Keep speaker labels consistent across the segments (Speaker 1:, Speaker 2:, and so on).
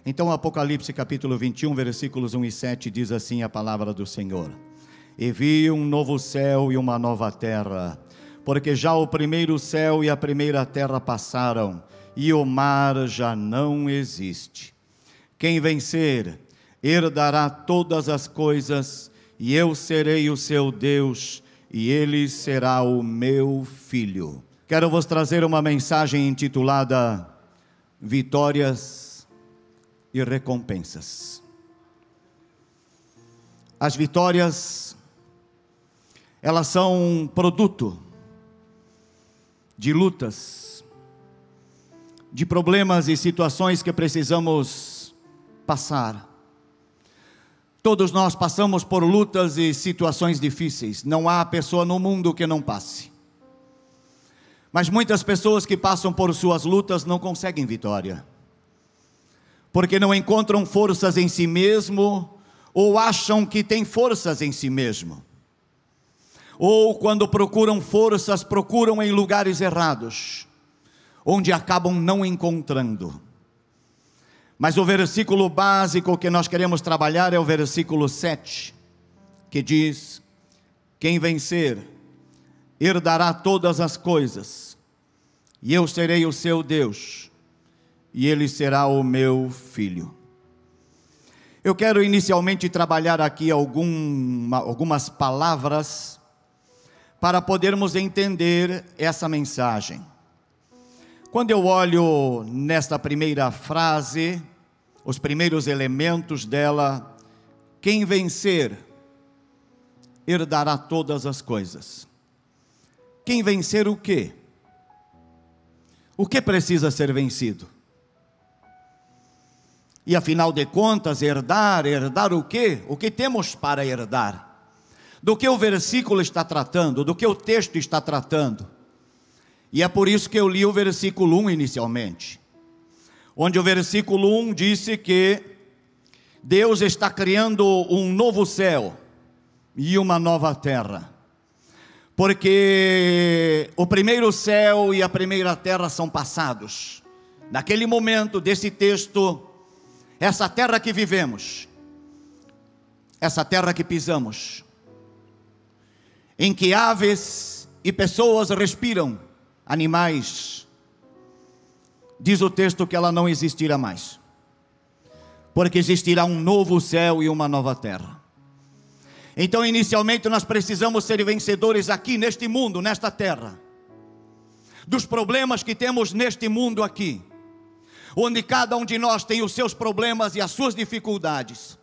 Speaker 1: Então Apocalipse capítulo 21, versículos 1 e 7 diz assim a palavra do Senhor: E vi um novo céu e uma nova terra, porque já o primeiro céu e a primeira terra passaram, e o mar já não existe. Quem vencer herdará todas as coisas, e eu serei o seu Deus, e ele será o meu filho. Quero vos trazer uma mensagem intitulada Vitórias e Recompensas. As vitórias, elas são produto de lutas, de problemas e situações que precisamos passar. Todos nós passamos por lutas e situações difíceis. Não há pessoa no mundo que não passe. Mas muitas pessoas que passam por suas lutas não conseguem vitória, porque não encontram forças em si mesmo, ou acham que têm forças em si mesmo. Ou quando procuram forças, procuram em lugares errados, onde acabam não encontrando. Mas o versículo básico que nós queremos trabalhar é o versículo 7, que diz: quem vencer herdará todas as coisas, e eu serei o seu Deus, e ele será o meu filho. Eu quero inicialmente trabalhar aqui algumas palavras, para podermos entender essa mensagem. Quando eu olho nesta primeira frase, os primeiros elementos dela, quem vencer herdará todas as coisas. Quem vencer o quê? O que precisa ser vencido? E afinal de contas, herdar o quê? O que temos para herdar? Do que o versículo está tratando, do que o texto está tratando. E é por isso que eu li o versículo 1 inicialmente, onde o versículo 1 disse que Deus está criando um novo céu e uma nova terra, porque o primeiro céu e a primeira terra são passados. Naquele momento desse texto, essa terra que vivemos, essa terra que pisamos, em que aves e pessoas respiram, animais, diz o texto que ela não existirá mais, porque existirá um novo céu e uma nova terra. Então inicialmente nós precisamos ser vencedores aqui neste mundo, nesta terra, dos problemas que temos neste mundo aqui, onde cada um de nós tem os seus problemas e as suas dificuldades,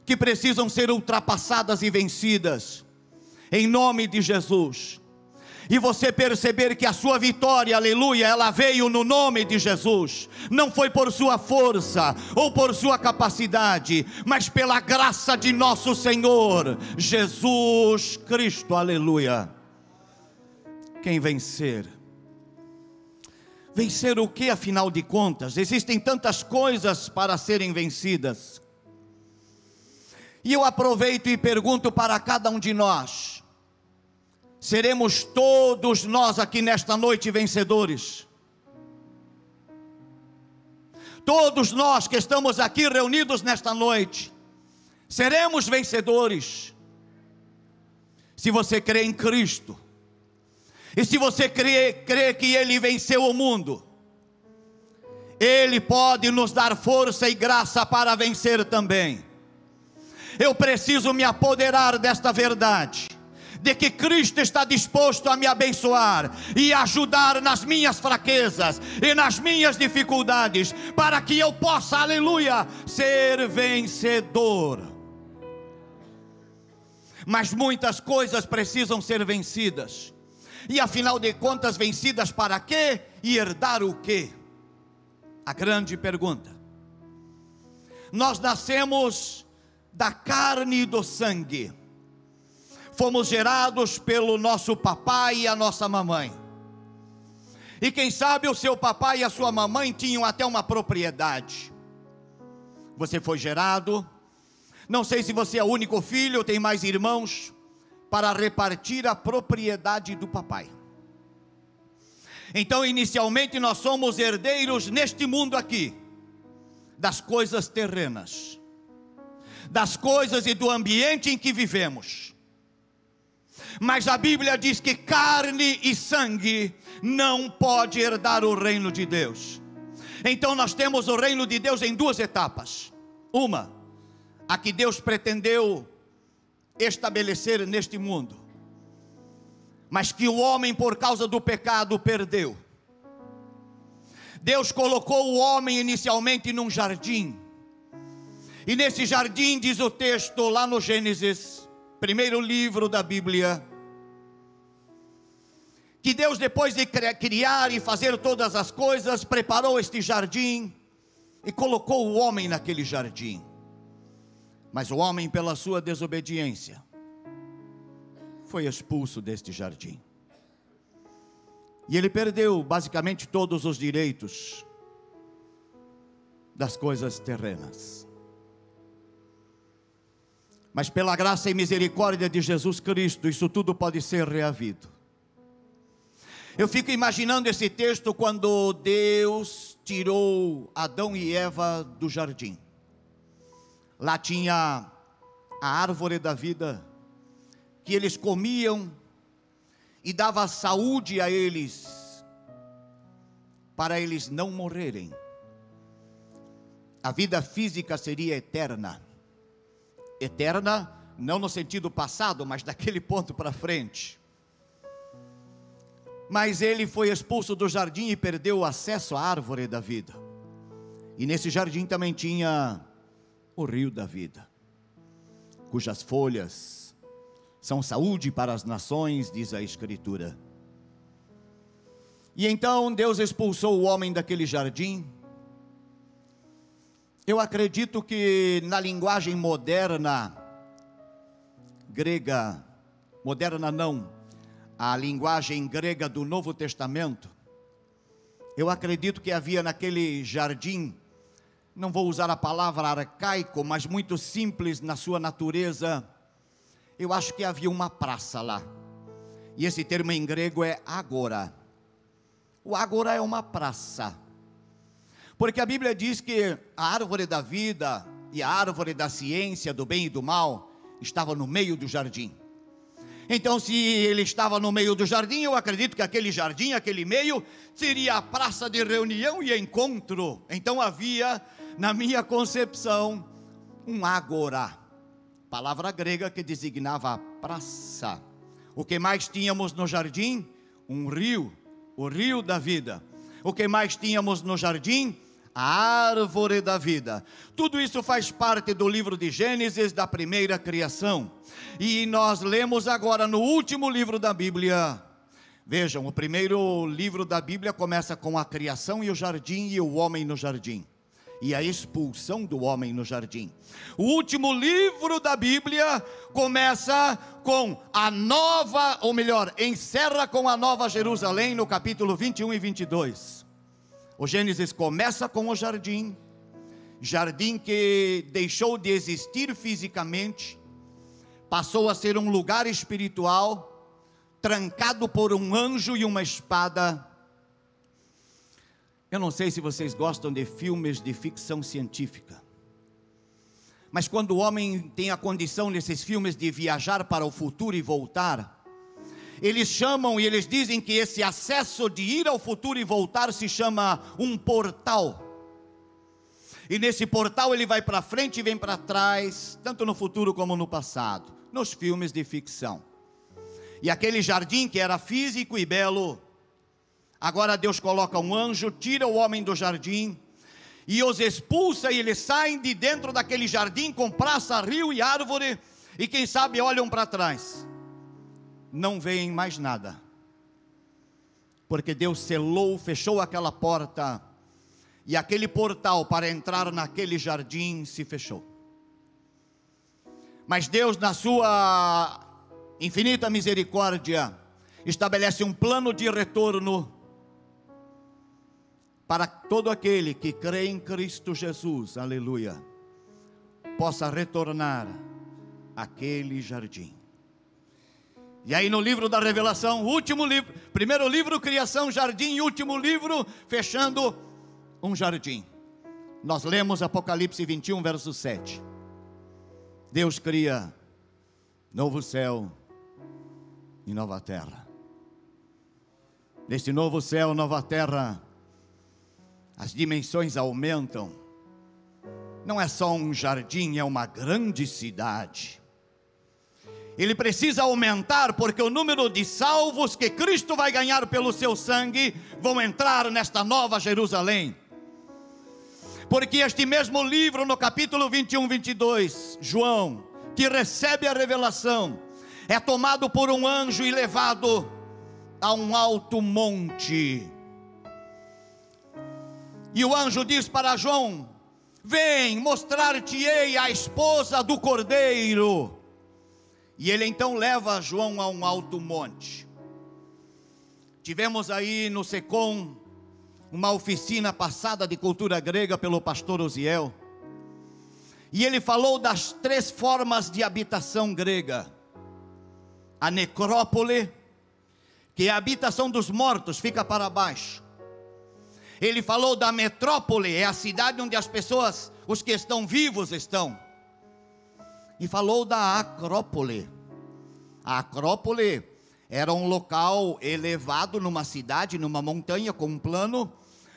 Speaker 1: que precisam ser ultrapassadas e vencidas, em nome de Jesus. E você perceber que a sua vitória, aleluia, ela veio no nome de Jesus. Não foi por sua força ou por sua capacidade, mas pela graça de nosso Senhor Jesus Cristo, aleluia. Quem vencer? Vencer o que, afinal de contas? Existem tantas coisas para serem vencidas. E eu aproveito e pergunto para cada um de nós: seremos todos nós aqui nesta noite vencedores? Todos nós que estamos aqui reunidos nesta noite, seremos vencedores? Se você crê em Cristo, e se você crê que Ele venceu o mundo, Ele pode nos dar força e graça para vencer também. Eu preciso me apoderar desta verdade, de que Cristo está disposto a me abençoar e ajudar nas minhas fraquezas e nas minhas dificuldades, para que eu possa, aleluia, ser vencedor. Mas muitas coisas precisam ser vencidas, e afinal de contas, vencidas para quê? E herdar o quê? A grande pergunta. Nós nascemos da carne e do sangue, fomos gerados pelo nosso papai e a nossa mamãe. E quem sabe o seu papai e a sua mamãe tinham até uma propriedade. Você foi gerado, não sei se você é o único filho ou tem mais irmãos, para repartir a propriedade do papai. Então inicialmente nós somos herdeiros neste mundo aqui, das coisas terrenas, das coisas e do ambiente em que vivemos. Mas a Bíblia diz que carne e sangue não pode herdar o reino de Deus. Então nós temos o reino de Deus em duas etapas. Uma, a que Deus pretendeu estabelecer neste mundo, mas que o homem, por causa do pecado, perdeu. Deus colocou o homem inicialmente num jardim, e nesse jardim, diz o texto lá no Gênesis, primeiro livro da Bíblia, que Deus, depois de criar e fazer todas as coisas, preparou este jardim e colocou o homem naquele jardim. Mas o homem, pela sua desobediência, foi expulso deste jardim. E ele perdeu basicamente todos os direitos das coisas terrenas. Mas pela graça e misericórdia de Jesus Cristo, isso tudo pode ser reavido. Eu fico imaginando esse texto quando Deus tirou Adão e Eva do jardim. Lá tinha a árvore da vida, que eles comiam e dava saúde a eles, para eles não morrerem. A vida física seria eterna. Eterna, não no sentido passado, mas daquele ponto para frente. Mas ele foi expulso do jardim e perdeu o acesso à árvore da vida. E nesse jardim também tinha o rio da vida, cujas folhas são saúde para as nações, diz a Escritura. E então Deus expulsou o homem daquele jardim. Eu acredito que na linguagem moderna, grega, moderna não, a linguagem grega do Novo Testamento, eu acredito que havia naquele jardim, não vou usar a palavra arcaico, mas muito simples na sua natureza, eu acho que havia uma praça lá, e esse termo em grego é agora. O agora é uma praça, porque a Bíblia diz que a árvore da vida e a árvore da ciência do bem e do mal estava no meio do jardim. Então, se ele estava no meio do jardim, eu acredito que aquele jardim, aquele meio, seria a praça de reunião e encontro. Então havia, na minha concepção, um agora, palavra grega que designava a praça. O que mais tínhamos no jardim? Um rio, o rio da vida. O que mais tínhamos no jardim? A árvore da vida. Tudo isso faz parte do livro de Gênesis, da primeira criação. E nós lemos agora no último livro da Bíblia. Vejam, o primeiro livro da Bíblia começa com a criação e o jardim e o homem no jardim, e a expulsão do homem no jardim. O último livro da Bíblia começa com a nova, ou melhor, encerra com a Nova Jerusalém no capítulo 21 e 22. O Gênesis começa com o jardim, jardim que deixou de existir fisicamente, passou a ser um lugar espiritual, trancado por um anjo e uma espada. Eu não sei se vocês gostam de filmes de ficção científica, mas quando o homem tem a condição nesses filmes de viajar para o futuro e voltar, eles chamam e eles dizem que esse acesso de ir ao futuro e voltar se chama um portal. E nesse portal ele vai para frente e vem para trás, tanto no futuro como no passado, nos filmes de ficção. E aquele jardim que era físico e belo, agora Deus coloca um anjo, tira o homem do jardim e os expulsa, e eles saem de dentro daquele jardim com praça, rio e árvore, e quem sabe olham para trás, não veem mais nada, porque Deus selou, fechou aquela porta, e aquele portal para entrar naquele jardim se fechou. Mas Deus, na sua infinita misericórdia, estabelece um plano de retorno para todo aquele que crê em Cristo Jesus, aleluia, possa retornar àquele jardim. E aí no livro da Revelação, o último livro, primeiro livro criação, jardim, e último livro fechando um jardim. Nós lemos Apocalipse 21, verso 7. Deus cria novo céu e nova terra. Neste novo céu, nova terra, as dimensões aumentam. Não é só um jardim, é uma grande cidade. Ele precisa aumentar, porque o número de salvos que Cristo vai ganhar pelo seu sangue vão entrar nesta nova Jerusalém. Porque este mesmo livro, no capítulo 21, 22, João, que recebe a revelação, é tomado por um anjo e levado a um alto monte. E o anjo diz para João: vem, mostrar-te-ei a esposa do Cordeiro. E ele então leva João a um alto monte. Tivemos aí no SECOM uma oficina passada de cultura grega pelo pastor Osiel. E ele falou das 3 formas de habitação grega. A necrópole, que é a habitação dos mortos, fica para baixo. Ele falou da metrópole, é a cidade onde as pessoas, os que estão vivos estão. E falou da acrópole. A acrópole era um local elevado numa cidade, numa montanha com um plano,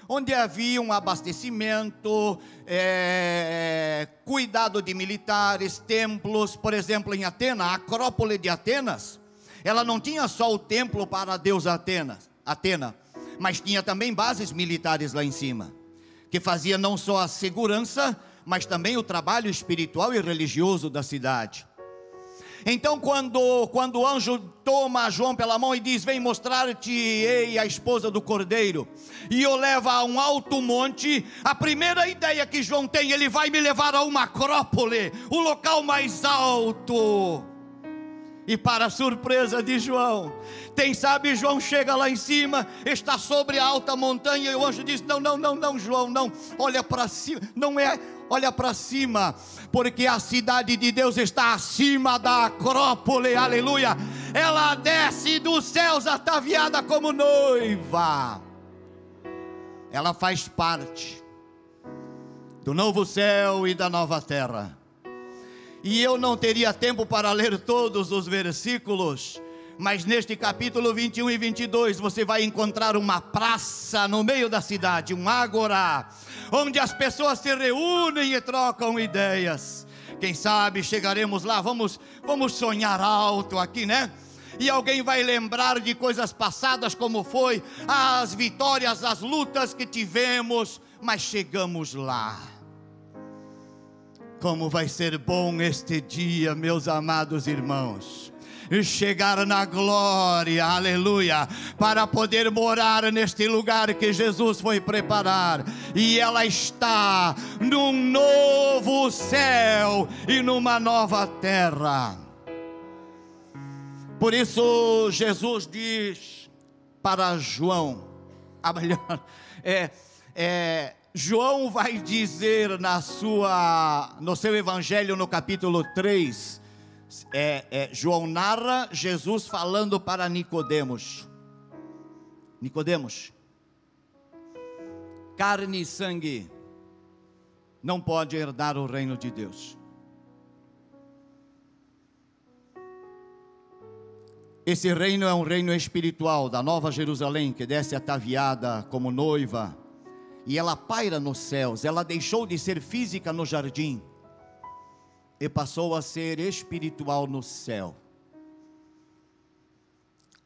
Speaker 1: onde havia um abastecimento, cuidado de militares, templos. Por exemplo, em Atena, a Acrópole de Atenas, ela não tinha só o templo para a deusa Atena, mas tinha também bases militares lá em cima, que fazia não só a segurança, mas também o trabalho espiritual e religioso da cidade. Então quando o anjo toma João pela mão e diz: vem mostrar-te-ei a esposa do Cordeiro, e o leva a um alto monte, a primeira ideia que João tem: ele vai me levar a uma acrópole, o local mais alto. E para surpresa de João, João chega lá em cima, está sobre a alta montanha, e o anjo diz: não, João, não, olha para cima, não é, olha para cima, porque a cidade de Deus está acima da acrópole, aleluia. Ela desce dos céus ataviada como noiva. Ela faz parte do novo céu e da nova terra. E eu não teria tempo para ler todos os versículos, mas neste capítulo 21 e 22, você vai encontrar uma praça no meio da cidade, um ágora, onde as pessoas se reúnem e trocam ideias. Quem sabe chegaremos lá, vamos sonhar alto aqui, né? E alguém vai lembrar de coisas passadas, como foi as vitórias, as lutas que tivemos, mas chegamos lá. Como vai ser bom este dia, meus amados irmãos, chegar na glória, aleluia, para poder morar neste lugar que Jesus foi preparar. E ela está num novo céu e numa nova terra. Por isso Jesus diz para João, João vai dizer no seu evangelho, no capítulo 3, João narra Jesus falando para Nicodemos: carne e sangue não pode herdar o reino de Deus. Esse reino é um reino espiritual da Nova Jerusalém, que desce ataviada como noiva, e ela paira nos céus. Ela deixou de ser física no jardim e passou a ser espiritual no céu.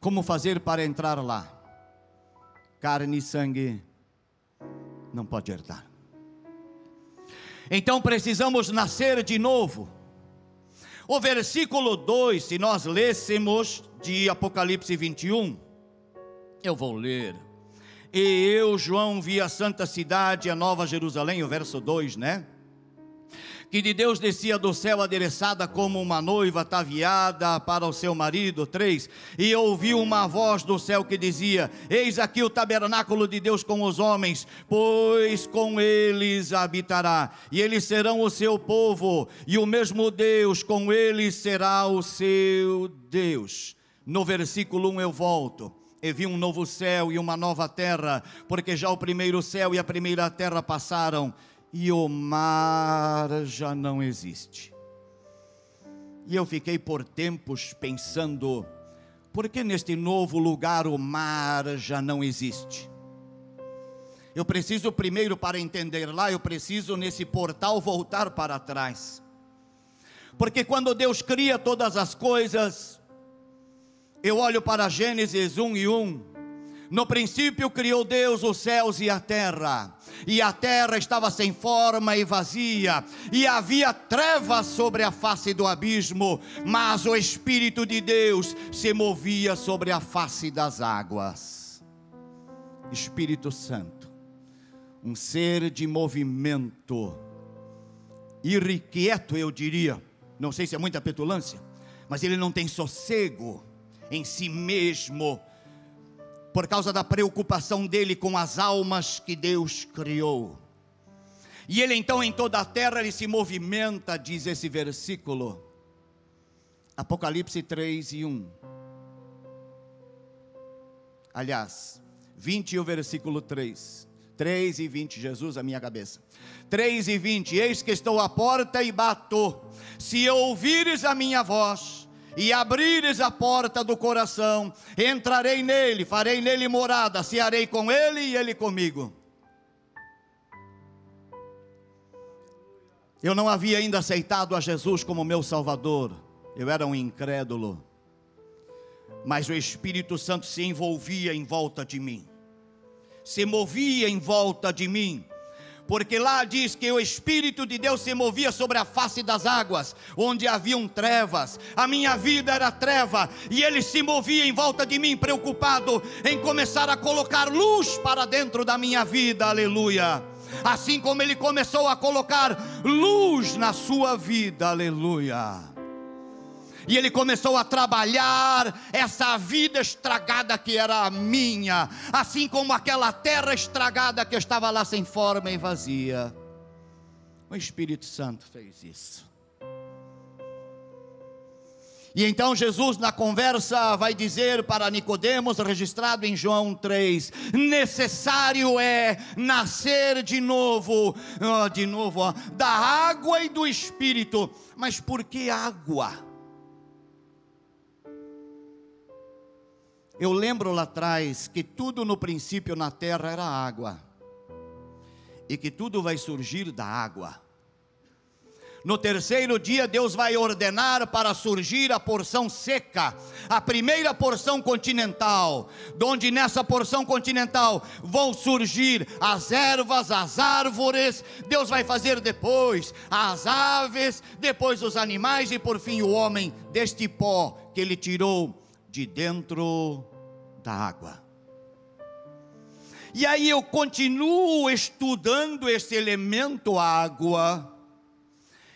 Speaker 1: Como fazer para entrar lá? Carne e sangue não pode herdar. Então precisamos nascer de novo. O versículo 2, se nós lêssemos de Apocalipse 21, eu vou ler: e eu, João, vi a santa cidade, a nova Jerusalém, o verso 2, né? Que de Deus descia do céu, adereçada como uma noiva ataviada para o seu marido. 3, e ouvi uma voz do céu que dizia: eis aqui o tabernáculo de Deus com os homens, pois com eles habitará, e eles serão o seu povo, e o mesmo Deus com eles será o seu Deus. No versículo 1 eu volto: e vi um novo céu e uma nova terra, porque já o primeiro céu e a primeira terra passaram, e o mar já não existe. E eu fiquei por tempos pensando, por que neste novo lugar o mar já não existe? Eu preciso primeiro, para entender lá, eu preciso nesse portal voltar para trás. Porque quando Deus cria todas as coisas, eu olho para Gênesis 1:1. No princípio criou Deus os céus e a terra estava sem forma e vazia, e havia trevas sobre a face do abismo, mas o Espírito de Deus se movia sobre a face das águas. Espírito Santo, um ser de movimento, irrequieto, eu diria, não sei se é muita petulância, mas ele não tem sossego em si mesmo, por causa da preocupação dele com as almas que Deus criou. E ele então em toda a terra ele se movimenta, diz esse versículo, Apocalipse 3:1. Aliás, 20 e o versículo 3. 3:20, Jesus a minha cabeça. 3:20, eis que estou à porta e bato. Se ouvires a minha voz e abrires a porta do coração, entrarei nele, farei nele morada, cearei com ele e ele comigo. Eu não havia ainda aceitado a Jesus como meu Salvador, eu era um incrédulo, mas o Espírito Santo se envolvia em volta de mim, se movia em volta de mim, porque lá diz que o Espírito de Deus se movia sobre a face das águas, onde haviam trevas, a minha vida era treva, e ele se movia em volta de mim, preocupado em começar a colocar luz para dentro da minha vida, aleluia, assim como ele começou a colocar luz na sua vida, aleluia. E ele começou a trabalhar essa vida estragada que era a minha, assim como aquela terra estragada que estava lá sem forma e vazia. O Espírito Santo fez isso. E então Jesus na conversa vai dizer para Nicodemos, registrado em João 3, necessário é nascer de novo, da água e do Espírito. Mas por que água? Eu lembro lá atrás que tudo no princípio na terra era água, e que tudo vai surgir da água. No terceiro dia Deus vai ordenar para surgir a porção seca, a primeira porção continental, onde nessa porção continental vão surgir as ervas, as árvores. Deus vai fazer depois as aves, depois os animais e por fim o homem, deste pó que ele tirou de dentro da água. E aí eu continuo estudando esse elemento água,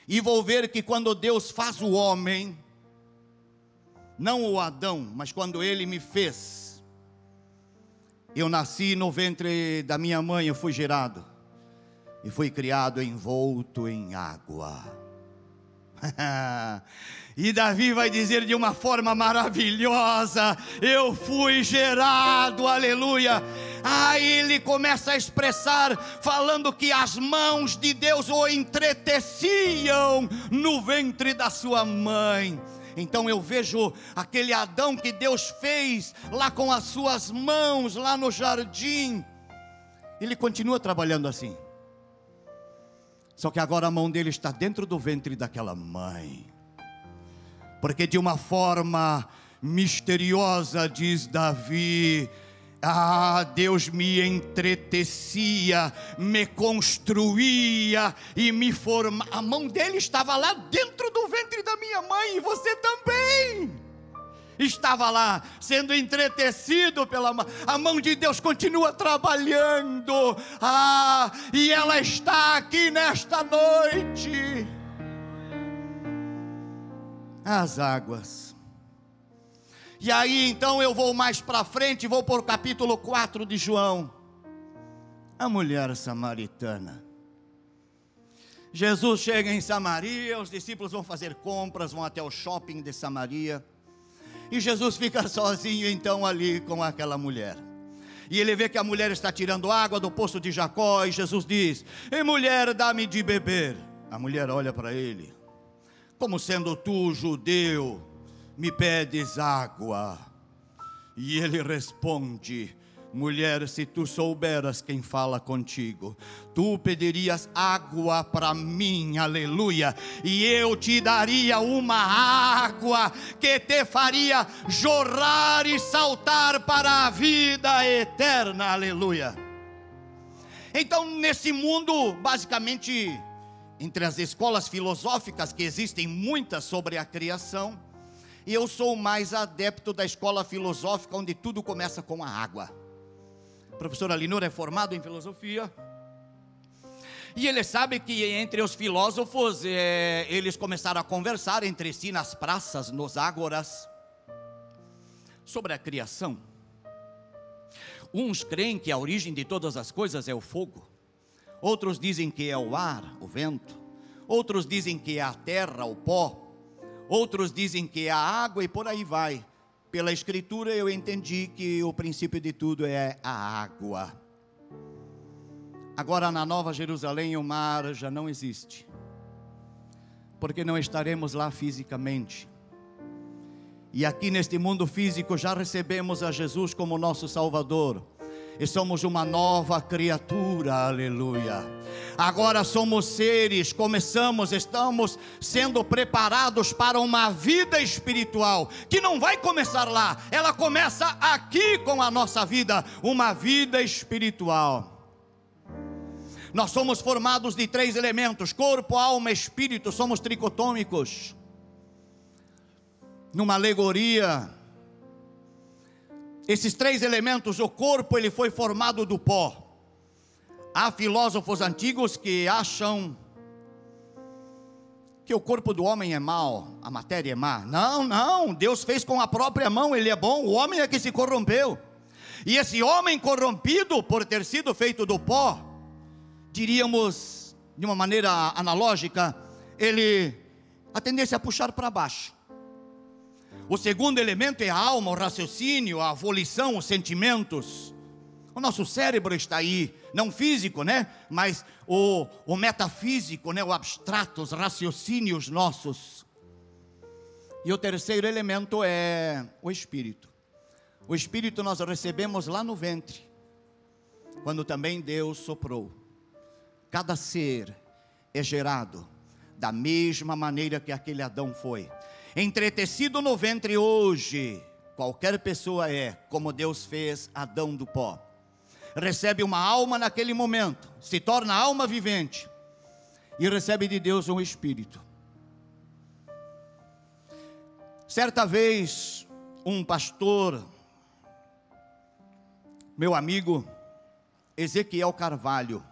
Speaker 1: e vou ver que quando Deus faz o homem, não o Adão, mas quando ele me fez, eu nasci no ventre da minha mãe, eu fui gerado e fui criado envolto em água. E Davi vai dizer de uma forma maravilhosa, eu fui gerado, aleluia. Aí ele começa a expressar, falando que as mãos de Deus o entreteciam no ventre da sua mãe. Então eu vejo aquele Adão que Deus fez lá com as suas mãos, lá no jardim. Ele continua trabalhando assim, só que agora a mão dele está dentro do ventre daquela mãe, porque de uma forma misteriosa, diz Davi, Deus me entretecia, me construía e me formava. A mão dele estava lá dentro do ventre da minha mãe, e você também estava lá, sendo entretecido pela mão. A mão de Deus continua trabalhando, e ela está aqui nesta noite. As águas. E aí então eu vou mais para frente, vou para o capítulo 4 de João. A mulher samaritana. Jesus chega em Samaria, os discípulos vão fazer compras, vão até o shopping de Samaria, e Jesus fica sozinho então ali com aquela mulher. E ele vê que a mulher está tirando água do poço de Jacó, e Jesus diz: "Ei, mulher, dá-me de beber." A mulher olha para ele: "Como sendo tu judeu, me pedes água?" E ele responde: "Mulher, se tu souberas quem fala contigo, tu pedirias água para mim, aleluia, e eu te daria uma água que te faria jorrar e saltar para a vida eterna, aleluia." Então, nesse mundo, basicamente, entre as escolas filosóficas, que existem muitas sobre a criação, e eu sou mais adepto da escola filosófica, onde tudo começa com a água. O professor Alinor é formado em filosofia, e ele sabe que entre os filósofos, eles começaram a conversar entre si nas praças, nos ágoras, sobre a criação. Uns creem que a origem de todas as coisas é o fogo, outros dizem que é o ar, o vento, outros dizem que é a terra, o pó, outros dizem que é a água, e por aí vai. Pela escritura eu entendi que o princípio de tudo é a água. Agora, na Nova Jerusalém, o mar já não existe, porque não estaremos lá fisicamente. E aqui neste mundo físico já recebemos a Jesus como nosso Salvador, e somos uma nova criatura, aleluia. Agora somos seres, estamos sendo preparados para uma vida espiritual, que não vai começar lá, ela começa aqui com a nossa vida, uma vida espiritual. Nós somos formados de 3 elementos: corpo, alma, espírito, somos tricotômicos. Numa alegoria, esses 3 elementos, o corpo, ele foi formado do pó. Há filósofos antigos que acham que o corpo do homem é mau, a matéria é má. Não, Deus fez com a própria mão, Ele é bom, o homem é que se corrompeu. E esse homem corrompido, por ter sido feito do pó, diríamos, de uma maneira analógica, a tendência a puxar para baixo. O segundo elemento é a alma, o raciocínio, a volição, os sentimentos. O nosso cérebro está aí, não físico, né? Mas o metafísico, né? O abstrato, os raciocínios nossos. E o terceiro elemento é o espírito. O espírito nós recebemos lá no ventre, quando também Deus soprou. Cada ser é gerado da mesma maneira que aquele Adão foi. Entretecido no ventre hoje, qualquer pessoa é, como Deus fez Adão do pó. Recebe uma alma naquele momento, se torna alma vivente, e recebe de Deus um espírito. Certa vez, um pastor, meu amigo, Ezequiel Carvalho,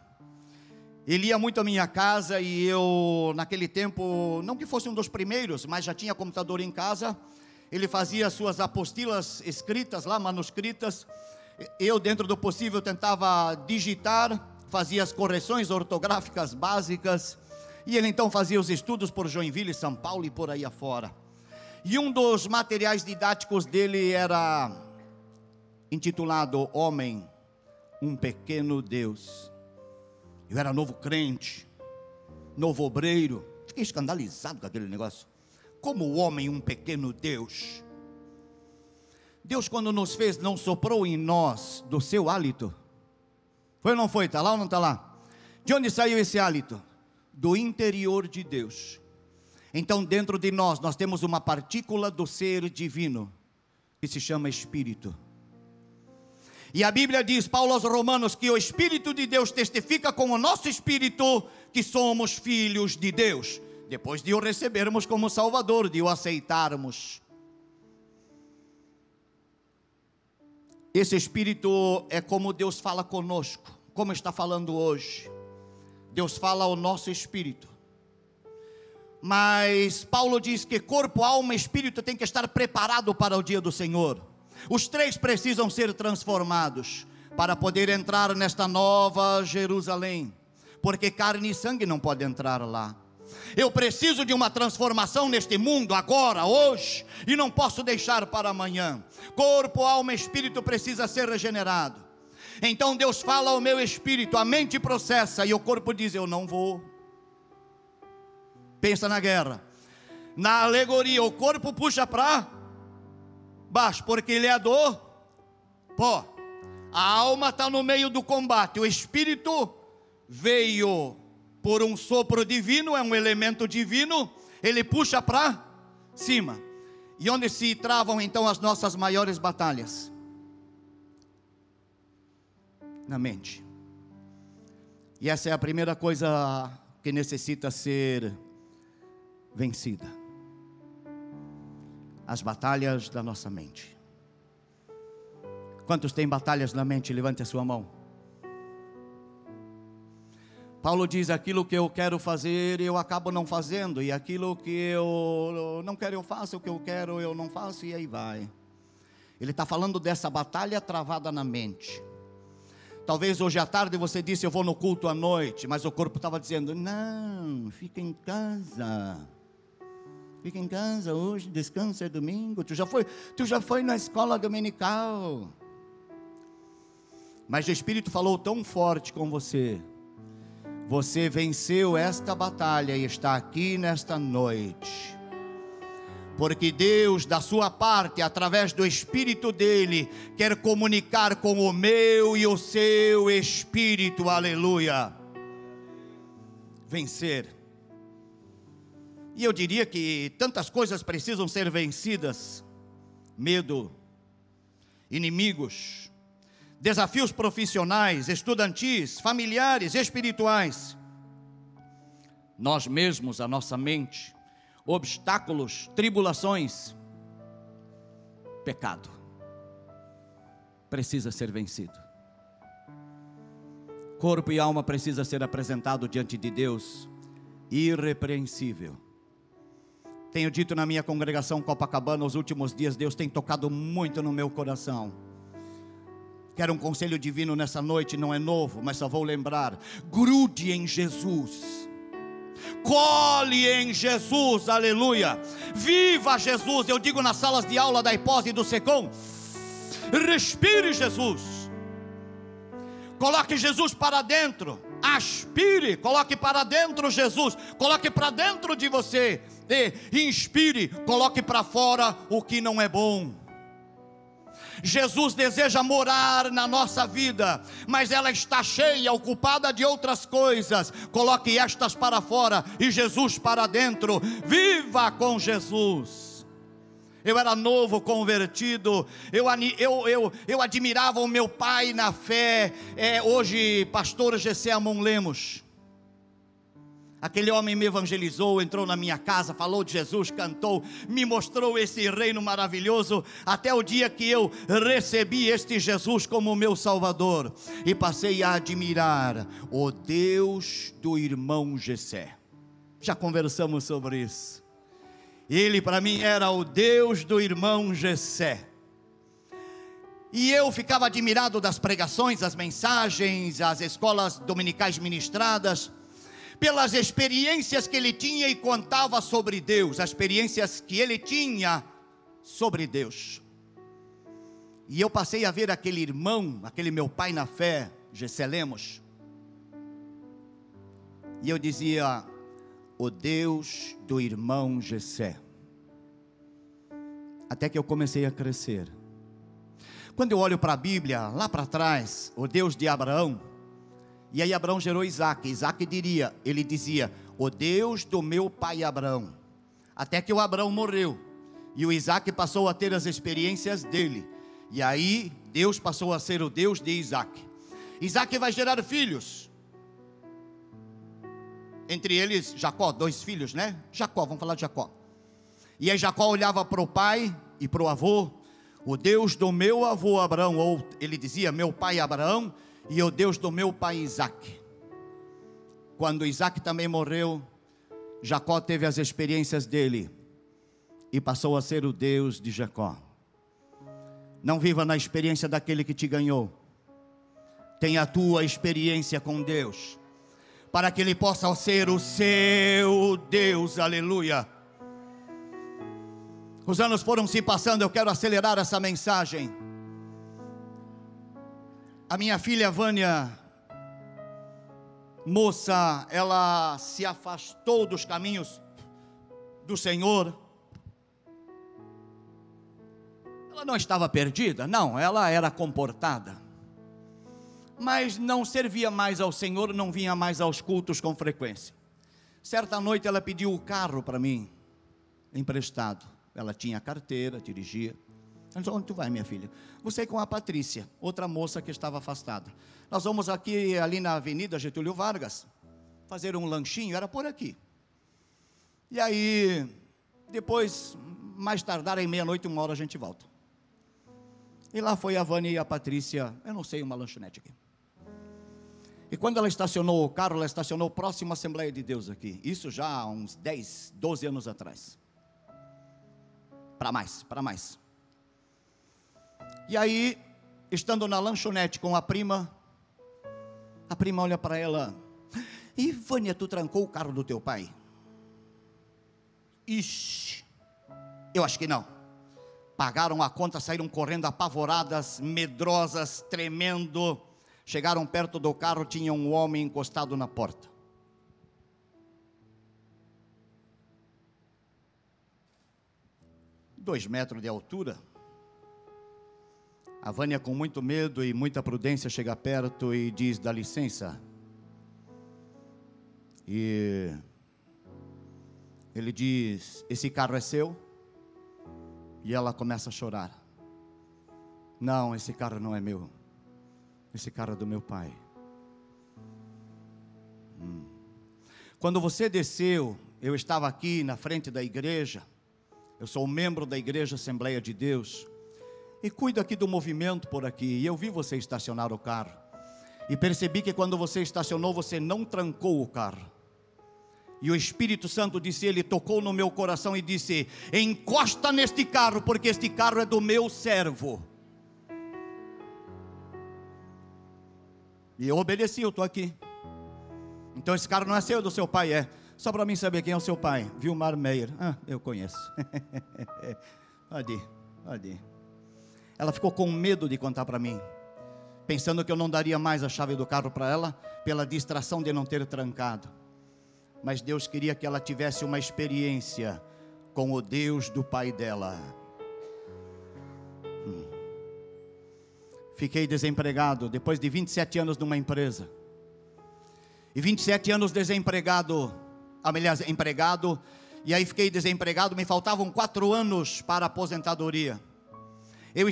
Speaker 1: ele ia muito à minha casa, e eu, naquele tempo, não que fosse um dos primeiros, mas já tinha computador em casa. Ele fazia suas apostilas escritas lá, manuscritas. Eu, dentro do possível, tentava digitar, fazia as correções ortográficas básicas, e ele então fazia os estudos por Joinville, São Paulo e por aí afora. E um dos materiais didáticos dele era intitulado Homem, um Pequeno Deus. Eu era novo crente, novo obreiro, fiquei escandalizado com aquele negócio. Como o homem, um pequeno Deus? Deus, quando nos fez, não soprou em nós do seu hálito? Foi ou não foi? Está lá ou não está lá? De onde saiu esse hálito? Do interior de Deus. Então, dentro de nós temos uma partícula do ser divino, que se chama Espírito. E a Bíblia diz, Paulo aos Romanos, que o Espírito de Deus testifica com o nosso espírito que somos filhos de Deus, depois de o recebermos como Salvador, de o aceitarmos. Esse Espírito é como Deus fala conosco, como está falando hoje. Deus fala ao nosso espírito. Mas Paulo diz que corpo, alma e espírito tem que estar preparado para o dia do Senhor. Os 3 precisam ser transformados para poder entrar nesta nova Jerusalém, porque carne e sangue não pode entrar lá. Eu preciso de uma transformação neste mundo agora, hoje, e não posso deixar para amanhã. Corpo, alma e espírito precisa ser regenerado. Então Deus fala ao meu espírito, a mente processa e o corpo diz: eu não vou. Pensa na guerra. Na alegoria, o corpo puxa para baixo, porque ele é do pó. A alma está no meio do combate. O espírito veio por um sopro divino, é um elemento divino. Ele puxa para cima. E onde se travam então as nossas maiores batalhas? Na mente. E essa é a primeira coisa que necessita ser vencida. As batalhas da nossa mente. Quantos têm batalhas na mente? Levante a sua mão. Paulo diz: aquilo que eu quero fazer, eu acabo não fazendo, e aquilo que eu não quero, eu faço, o que eu quero, eu não faço, e aí vai. Ele está falando dessa batalha travada na mente. Talvez hoje à tarde você disse: eu vou no culto à noite, mas o corpo estava dizendo: não, fica em casa. Fica em casa hoje, descansa, é domingo. Tu já foi na escola dominical. Mas o Espírito falou tão forte com você. Você venceu esta batalha e está aqui nesta noite. Porque Deus, da sua parte, através do Espírito dele, quer comunicar com o meu e o seu espírito. Aleluia. Vencer. E eu diria que tantas coisas precisam ser vencidas: medo, inimigos, desafios profissionais, estudantis, familiares, espirituais. Nós mesmos, a nossa mente, obstáculos, tribulações, pecado, precisa ser vencido. Corpo e alma precisa ser apresentado diante de Deus, irrepreensível. Tenho dito na minha congregação Copacabana, nos últimos dias, Deus tem tocado muito no meu coração. Quero um conselho divino nessa noite, não é novo, mas só vou lembrar: grude em Jesus, cole em Jesus, aleluia, viva Jesus. Eu digo nas salas de aula da IPOS e do SECOM: respire Jesus, coloque Jesus para dentro, aspire, coloque para dentro Jesus, coloque para dentro de você, e inspire, coloque para fora o que não é bom. Jesus deseja morar na nossa vida, mas ela está cheia, ocupada de outras coisas. Coloque estas para fora e Jesus para dentro. Viva com Jesus. Eu era novo convertido, eu admirava o meu pai na fé, hoje pastor Gessé Amon Lemos. Aquele homem me evangelizou, entrou na minha casa, falou de Jesus, cantou, me mostrou esse reino maravilhoso, até o dia que eu recebi este Jesus como meu Salvador, e passei a admirar o Deus do irmão Gessé. Já conversamos sobre isso. Ele para mim era o Deus do irmão Gessé. E eu ficava admirado das pregações, as mensagens, as escolas dominicais ministradas, pelas experiências que ele tinha e contava sobre Deus, as experiências que ele tinha sobre Deus. E eu passei a ver aquele irmão, aquele meu pai na fé, Gessé Lemos, e eu dizia: o Deus do irmão Gessé. Até que eu comecei a crescer. Quando eu olho para a Bíblia, lá para trás, o Deus de Abraão, e aí Abraão gerou Isaac. Isaac ele dizia: o Deus do meu pai Abraão. Até que o Abraão morreu, e o Isaac passou a ter as experiências dele. E aí Deus passou a ser o Deus de Isaac. Isaac vai gerar filhos, entre eles Jacó, 2 filhos, né? Jacó, vamos falar de Jacó. E aí Jacó olhava para o pai e para o avô: o Deus do meu avô Abraão, ou ele dizia meu pai Abraão, e o Deus do meu pai Isaac. Quando Isaac também morreu, Jacó teve as experiências dele e passou a ser o Deus de Jacó. Não viva na experiência daquele que te ganhou. Tenha a tua experiência com Deus, para que ele possa ser o seu Deus. Aleluia. Os anos foram se passando, eu quero acelerar essa mensagem. A minha filha Vânia, moça, ela se afastou dos caminhos do Senhor. Ela não estava perdida, não, ela era comportada, mas não servia mais ao Senhor, não vinha mais aos cultos com frequência. Certa noite ela pediu o carro para mim, emprestado. Ela tinha carteira, dirigia. Eu disse: onde tu vai, minha filha? Você com a Patrícia, outra moça que estava afastada. Nós vamos aqui, ali na Avenida Getúlio Vargas, fazer um lanchinho, era por aqui. E aí, depois, mais tardar, em meia-noite, 1h, a gente volta. E lá foi a Vânia e a Patrícia, eu não sei, uma lanchonete aqui. E quando ela estacionou o carro, ela estacionou próximo à Assembleia de Deus aqui. Isso já há uns 10, 12 anos atrás. Para mais. E aí, estando na lanchonete com a prima olha para ela: e Vânia, tu trancou o carro do teu pai? Ixi, eu acho que não. Pagaram a conta, saíram correndo apavoradas, medrosas, tremendo. Chegaram perto do carro, tinha um homem encostado na porta. Dois metros de altura. A Vânia, com muito medo e muita prudência, chega perto e diz: dá licença. E ele diz: esse carro é seu? E ela começa a chorar: não, esse carro não é meu, esse carro é do meu pai. Quando você desceu, eu estava aqui na frente da igreja. Eu sou membro da Igreja Assembleia de Deus e cuido aqui do movimento por aqui. E eu vi você estacionar o carro e percebi que quando você estacionou, você não trancou o carro. E o Espírito Santo disse, ele tocou no meu coração e disse: encosta neste carro, porque este carro é do meu servo. E eu obedeci, eu estou aqui. Então esse carro não é seu, é do seu pai, é. Só para mim saber quem é o seu pai. Vilmar Meyer. Ah, eu conheço. Pode ir. Ela ficou com medo de contar para mim, pensando que eu não daria mais a chave do carro para ela, pela distração de não ter trancado. Mas Deus queria que ela tivesse uma experiência com o Deus do pai dela. Fiquei desempregado depois de 27 anos numa empresa. E 27 anos desempregado, empregado. E aí fiquei desempregado, me faltavam 4 anos para a aposentadoria. Eu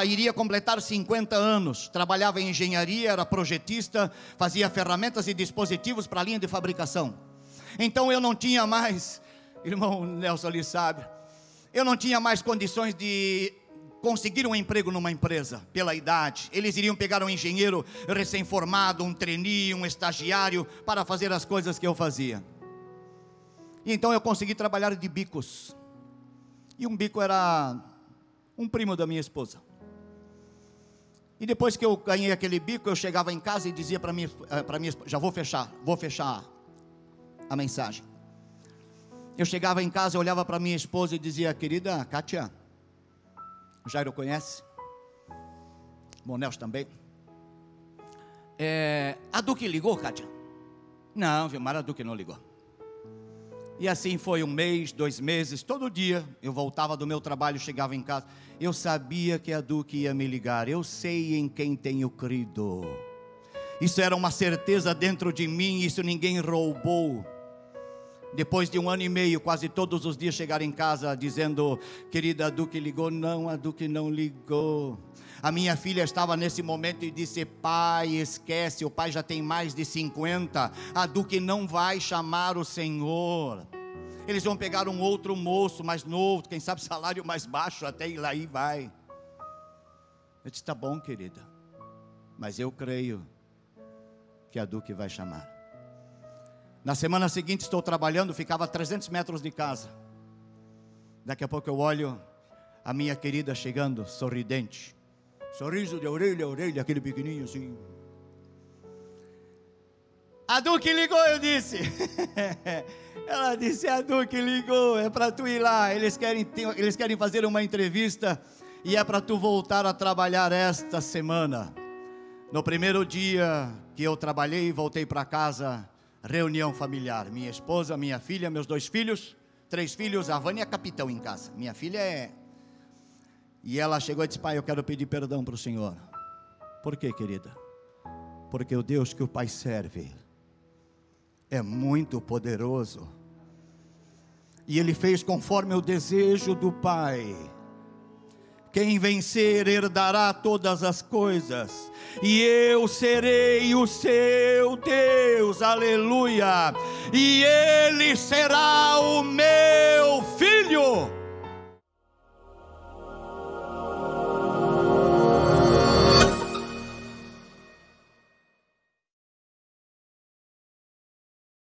Speaker 1: iria completar 50 anos, trabalhava em engenharia, era projetista, fazia ferramentas e dispositivos para a linha de fabricação. Então eu não tinha mais, irmão Nelson ali sabe, eu não tinha mais condições de conseguir um emprego numa empresa, pela idade. Eles iriam pegar um engenheiro recém-formado, um trainee, um estagiário, para fazer as coisas que eu fazia. E então eu consegui trabalhar de bicos. E um bico era um primo da minha esposa. E depois que eu ganhei aquele bico, eu chegava em casa e dizia para minha esposa: já vou fechar a mensagem. Eu chegava em casa, eu olhava para minha esposa e dizia: querida Kátia, o Jairo conhece, o Nelson também. A Duque ligou, Kátia? Não, Vilmar, a Duque não ligou. E assim foi 1 mês, 2 meses, todo dia eu voltava do meu trabalho, chegava em casa, eu sabia que a Duque ia me ligar, eu sei em quem tenho crido. Isso era uma certeza dentro de mim, isso ninguém roubou. Depois de 1 ano e meio, quase todos os dias chegar em casa dizendo: querida, a Duque ligou. Não, a Duque não ligou. A minha filha estava nesse momento e disse: pai, esquece, o pai já tem mais de 50, a Duque não vai chamar o Senhor, eles vão pegar um outro moço mais novo, quem sabe salário mais baixo, até ir lá e vai. Eu disse: tá bom, querida, mas eu creio que a Duque vai chamar. Na semana seguinte estou trabalhando, ficava a 300 metros de casa. Daqui a pouco eu olho a minha querida chegando, sorridente, sorriso de orelha a orelha, aquele pequenininho assim. A Duque ligou, eu disse. Ela disse: a Duque ligou, é para tu ir lá, eles querem fazer uma entrevista, e é para tu voltar a trabalhar esta semana. No primeiro dia que eu trabalhei, voltei para casa, reunião familiar. Minha esposa, minha filha, meus 2 filhos, 3 filhos. A Vânia é capitão em casa. Minha filha é... E ela chegou e disse: pai, eu quero pedir perdão para o senhor. Por quê, querida? Porque o Deus que o pai serve é muito poderoso. E ele fez conforme o desejo do pai. Quem vencer herdará todas as coisas, e eu serei o seu Deus, aleluia, e ele será o meu